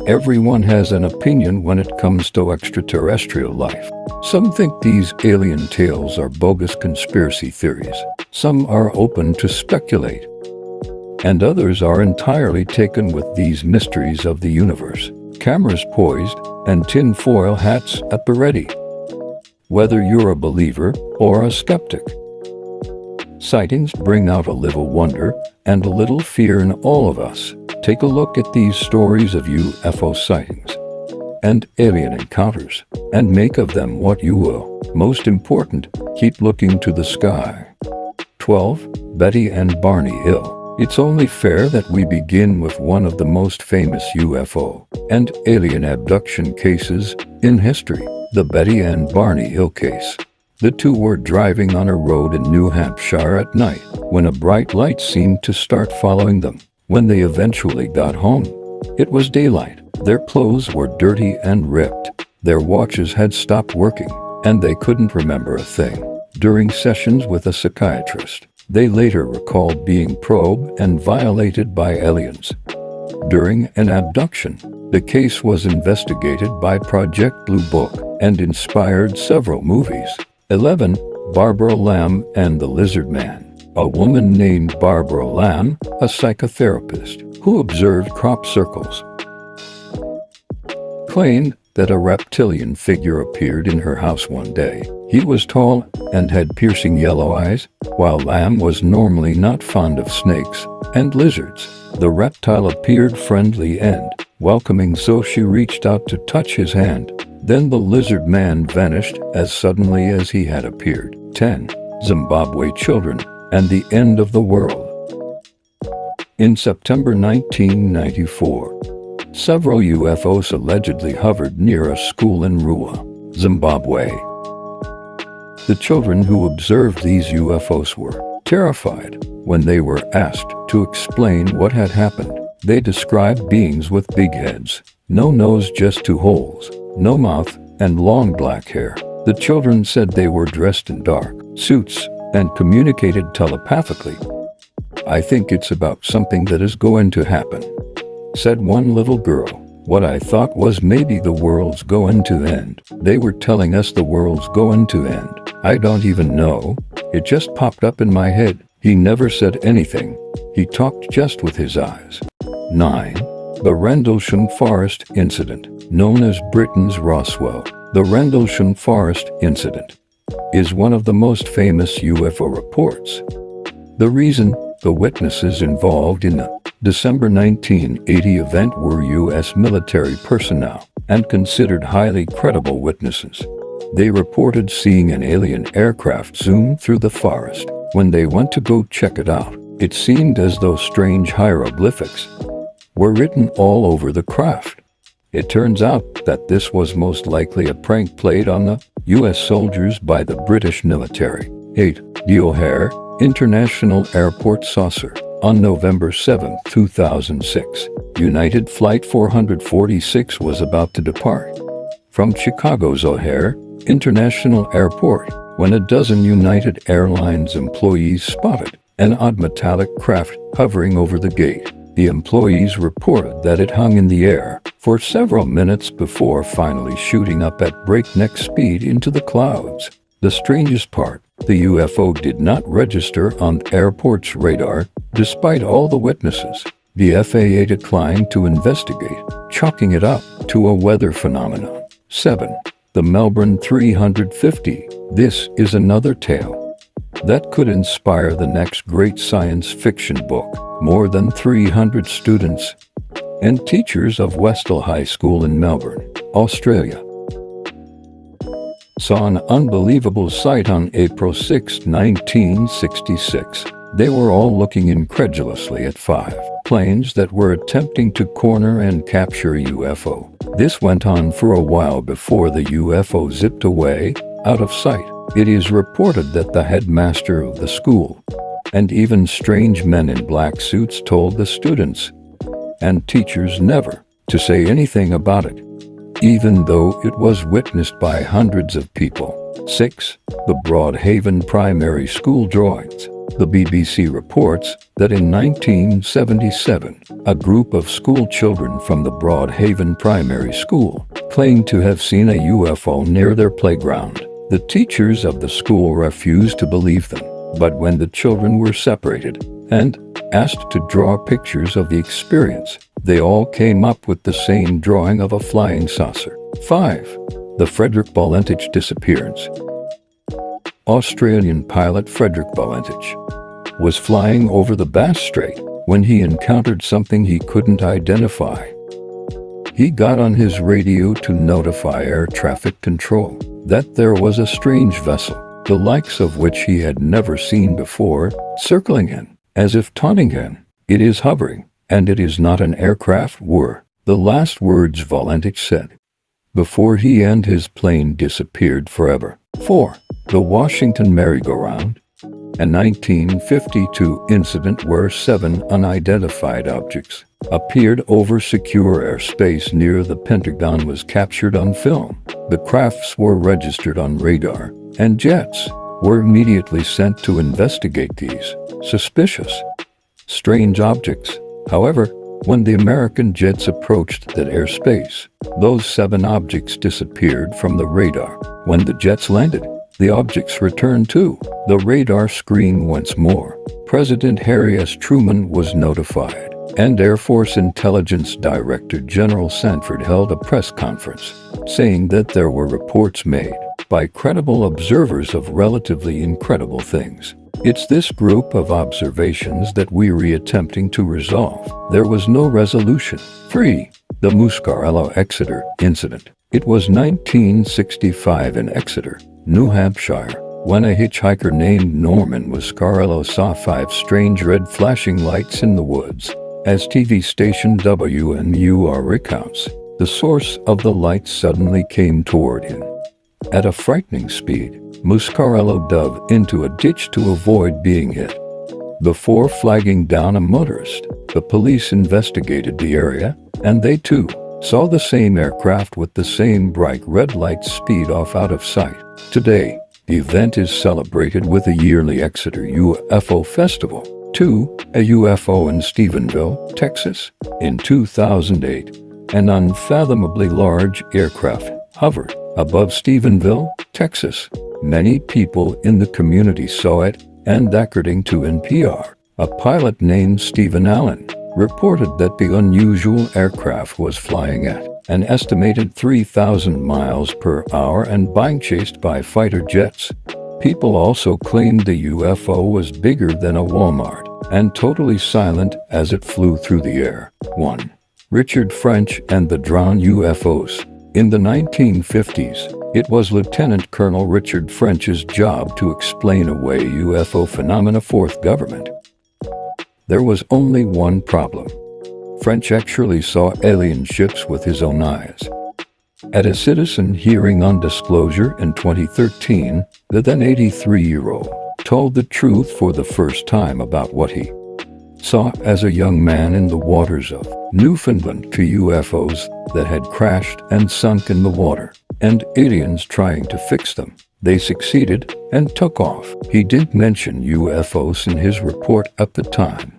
Everyone has an opinion when it comes to extraterrestrial life. Some think these alien tales are bogus conspiracy theories. Some are open to speculate. And others are entirely taken with these mysteries of the universe. Cameras poised and tinfoil hats at the ready. Whether you're a believer or a skeptic, sightings bring out a little wonder and a little fear in all of us. Take a look at these stories of UFO sightings and alien encounters and make of them what you will. Most important, keep looking to the sky. 12. Betty and Barney Hill. It's only fair that we begin with one of the most famous UFO and alien abduction cases in history, the Betty and Barney Hill case. The two were driving on a road in New Hampshire at night when a bright light seemed to start following them. When they eventually got home, it was daylight. Their clothes were dirty and ripped. Their watches had stopped working, and they couldn't remember a thing. During sessions with a psychiatrist, they later recalled being probed and violated by aliens. During an abduction, the case was investigated by Project Blue Book and inspired several movies. 11. Barbara Lamb and the Lizard Man. A woman named Barbara Lamb, a psychotherapist who observed crop circles, claimed that a reptilian figure appeared in her house one day. He was tall and had piercing yellow eyes. While Lamb was normally not fond of snakes and lizards, the reptile appeared friendly and welcoming, so she reached out to touch his hand. Then the lizard man vanished as suddenly as he had appeared. 10. Zimbabwe children and the end of the world. In September 1994, several UFOs allegedly hovered near a school in Rua, Zimbabwe. The children who observed these UFOs were terrified when they were asked to explain what had happened. They described beings with big heads, no nose, just two holes, no mouth, and long black hair. The children said they were dressed in dark suits and communicated telepathically. "I think it's about something that is going to happen," said one little girl. "What I thought was maybe the world's going to end. They were telling us the world's going to end. I don't even know. It just popped up in my head." He never said anything. He talked just with his eyes. 9. The Rendlesham Forest Incident. Known as Britain's Roswell, the Rendlesham Forest Incident is one of the most famous UFO reports. The reason the witnesses involved in the December 1980 event were U.S. military personnel and considered highly credible witnesses. They reported seeing an alien aircraft zoom through the forest. When they went to go check it out, it seemed as though strange hieroglyphics were written all over the craft. It turns out that this was most likely a prank played on the U.S. soldiers by the British military. 8. The O'Hare International Airport Saucer. On November 7, 2006, United Flight 446 was about to depart from Chicago's O'Hare International Airport when a dozen United Airlines employees spotted an odd metallic craft hovering over the gate. The employees reported that it hung in the air for several minutes before finally shooting up at breakneck speed into the clouds. The strangest part, the UFO did not register on the airport's radar despite all the witnesses. The FAA declined to investigate, chalking it up to a weather phenomenon. 7. The Melbourne 350. This is another tale that could inspire the next great science fiction book. More than 300 students and teachers of Westall High School in Melbourne, Australia, saw an unbelievable sight on April 6, 1966. They were all looking incredulously at 5 planes that were attempting to corner and capture a UFO. This went on for a while before the UFO zipped away, out of sight. It is reported that the headmaster of the school and even strange men in black suits told the students and teachers never to say anything about it, even though it was witnessed by hundreds of people. 6. The Broadhaven Primary School Droids. The BBC reports that in 1977, a group of school children from the Broadhaven Primary School claimed to have seen a UFO near their playground. The teachers of the school refused to believe them, but when the children were separated and asked to draw pictures of the experience, they all came up with the same drawing of a flying saucer. 5. The Frederick Valentich disappearance. Australian pilot Frederick Valentich was flying over the Bass Strait when he encountered something he couldn't identify. He got on his radio to notify air traffic control that there was a strange vessel, the likes of which he had never seen before, circling in, as if taunting him. "It is hovering, and it is not an aircraft," were the last words Valentich said, before he and his plane disappeared forever. 4. The Washington merry-go-round. A 1952 incident where 7 unidentified objects appeared over secure airspace near the Pentagon was captured on film. The crafts were registered on radar, and jets were immediately sent to investigate these suspicious, strange objects. However, when the American jets approached that airspace, those 7 objects disappeared from the radar. When the jets landed, the objects returned to the radar screen once more. President Harry S. Truman was notified, and Air Force Intelligence Director General Sanford held a press conference, saying that there were reports made by credible observers of relatively incredible things. It's this group of observations that we're attempting to resolve. There was no resolution. 3. The Muscarello Exeter incident. It was 1965 in Exeter, New Hampshire, when a hitchhiker named Norman Muscarello saw 5 strange red flashing lights in the woods. As TV station WMUR recounts, the source of the lights suddenly came toward him. At a frightening speed, Muscarello dove into a ditch to avoid being hit. Before flagging down a motorist, the police investigated the area, and they too saw the same aircraft with the same bright red lights speed off out of sight. Today, the event is celebrated with a yearly Exeter UFO Festival. 2. A UFO in Stephenville, Texas. In 2008, an unfathomably large aircraft hovered above Stephenville, Texas. Many people in the community saw it, and according to NPR, a pilot named Stephen Allen reported that the unusual aircraft was flying at an estimated 3,000 miles per hour and being chased by fighter jets. People also claimed the UFO was bigger than a Walmart and totally silent as it flew through the air. 1. Richard French and the Drawn UFOs. In the 1950s, it was Lieutenant Colonel Richard French's job to explain away UFO phenomena for the government. There was only one problem. French actually saw alien ships with his own eyes. At a citizen hearing on disclosure in 2013, the then 83-year-old told the truth for the first time about what he saw as a young man in the waters of Newfoundland to UFOs that had crashed and sunk in the water, and aliens trying to fix them. They succeeded and took off. He did mention UFOs in his report at the time,